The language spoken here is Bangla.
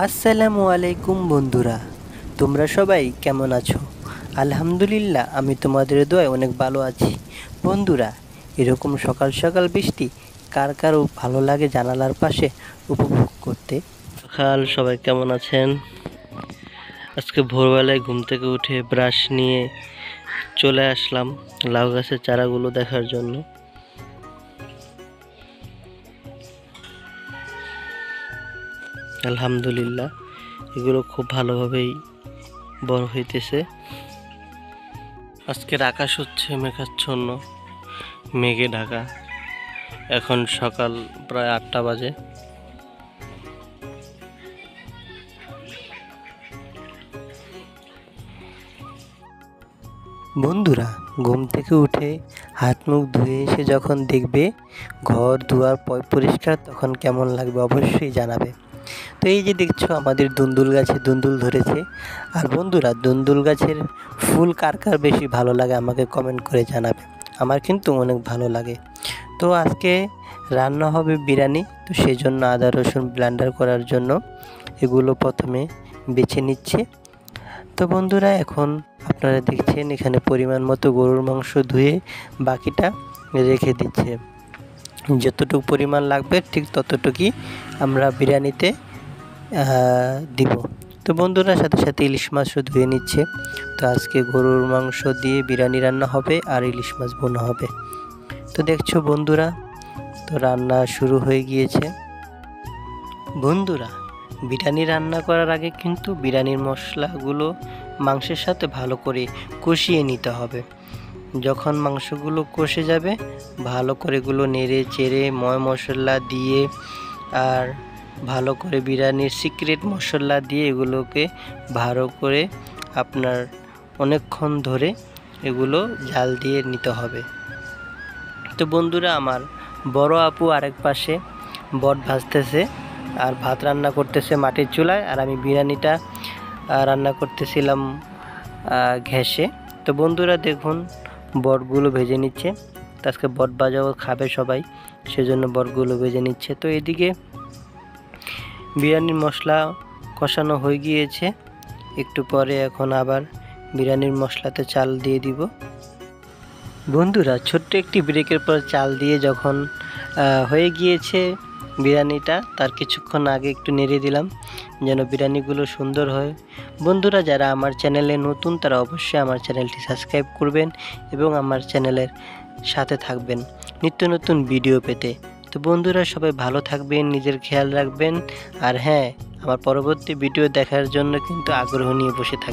আসসালামু আলাইকুম বন্ধুরা, তোমরা সবাই কেমন আছো? আলহামদুলিল্লাহ, আমি তোমাদের দোয়ায় অনেক ভালো আছি। বন্ধুরা, এরকম সকাল সকাল বৃষ্টি কার কার ভালো লাগে জানালার পাশে উপভোগ করতে? সকাল সবাই কেমন আছেন? আজকে ভোরবেলায় ঘুম থেকে উঠে ব্রাশ নিয়ে চলে আসলাম লাউ গাছের চারাগুলো দেখার জন্য। আলহামদুলিল্লাহ, এগুলো খুব ভালোভাবেই বড় হইতেছে। আজকের আকাশ হচ্ছে মেঘাচ্ছন্ন, মেঘে ঢাকা। এখন সকাল প্রায় 8টা বাজে। বন্ধুরা, ঘুম থেকে উঠে হাত মুখ ধুয়ে এসে যখন দেখবে ঘর দুয়ার পরিষ্কার, তখন কেমন লাগবে অবশ্যই জানাবে। তো এই যে দেখছো, আমাদের দুন্দুল গাছে দুন্দুল ধরেছে। আর বন্ধুরা, দুন্দুল গাছের ফুল কার কার বেশি ভালো লাগে আমাকে কমেন্ট করে জানাবে। আমার কিন্তু অনেক ভালো লাগে। তো আজকে রান্না হবে বিরিয়ানি, তো সেই জন্য আদা রসুন ব্লেন্ডার করার জন্য এগুলো প্রথমে বেছে নিচ্ছে। তো বন্ধুরা, এখন আপনারা দেখছেন এখানে পরিমাণ মতো গরুর মাংস ধুয়ে বাকিটা রেখে দিচ্ছে। যতটুকু পরিমাণ লাগবে ঠিক ততটুকুই আমরা বিরিয়ানিতে দিব। তো বন্ধুরা, সাথে সাথে ইলিশ মাছও ধুয়ে নিচ্ছে। তো আজকে গরুর মাংস দিয়ে বিরিয়ানি রান্না হবে আর ইলিশ মাছ বোনা হবে। তো দেখছো বন্ধুরা, তো রান্না শুরু হয়ে গিয়েছে। বন্ধুরা, বিরিয়ানি রান্না করার আগে কিন্তু বিরিয়ানির মশলাগুলো মাংসের সাথে ভালো করে কষিয়ে নিতে হবে। যখন মাংসগুলো কষে যাবে, ভালো করে এগুলো নেড়ে চেড়ে ময় মশলা দিয়ে আর ভালো করে বিরিয়ানির সিক্রেট মশলা দিয়ে এগুলোকে ভালো করে আপনার অনেকক্ষণ ধরে এগুলো জাল দিয়ে নিতে হবে। তো বন্ধুরা, আমার বড় আপু আরেক পাশে বট ভাজতেছে আর ভাত রান্না করতেছে মাটির চুলায়, আর আমি বিরিয়ানিটা রান্না করতেছিলাম গ্যাসে। তো বন্ধুরা দেখুন, বটগুলো ভেজে নিচ্ছে। তো আজকে বট ভাজাও খাবে সবাই, সেজন্য বটগুলো ভেজে নিচ্ছে। তো এদিকে বিরিয়ানির মশলা কষানো হয়ে গিয়েছে। একটু পরে এখন আবার বিরিয়ানির মশলাতে চাল দিয়ে দিব। বন্ধুরা, ছোট্ট একটি ব্রেকের পর চাল দিয়ে যখন হয়ে গিয়েছে বিরিয়ানিটা, তার কিছুক্ষণ আগে একটু নেড়ে দিলাম যেন বিরিয়ানিগুলো সুন্দর হয়। বন্ধুরা, যারা আমার চ্যানেলে নতুন তারা অবশ্যই আমার চ্যানেলটি সাবস্ক্রাইব করবেন এবং আমার চ্যানেলের সাথে থাকবেন নিত্য নতুন ভিডিও পেতে। তো বন্ধুরা, সবাই ভালো থাকবেন, নিজের খেয়াল রাখবেন। আর হ্যাঁ, আমার পরবর্তী ভিডিও দেখার জন্য কিন্তু আগ্রহ নিয়ে বসে থাকবেন।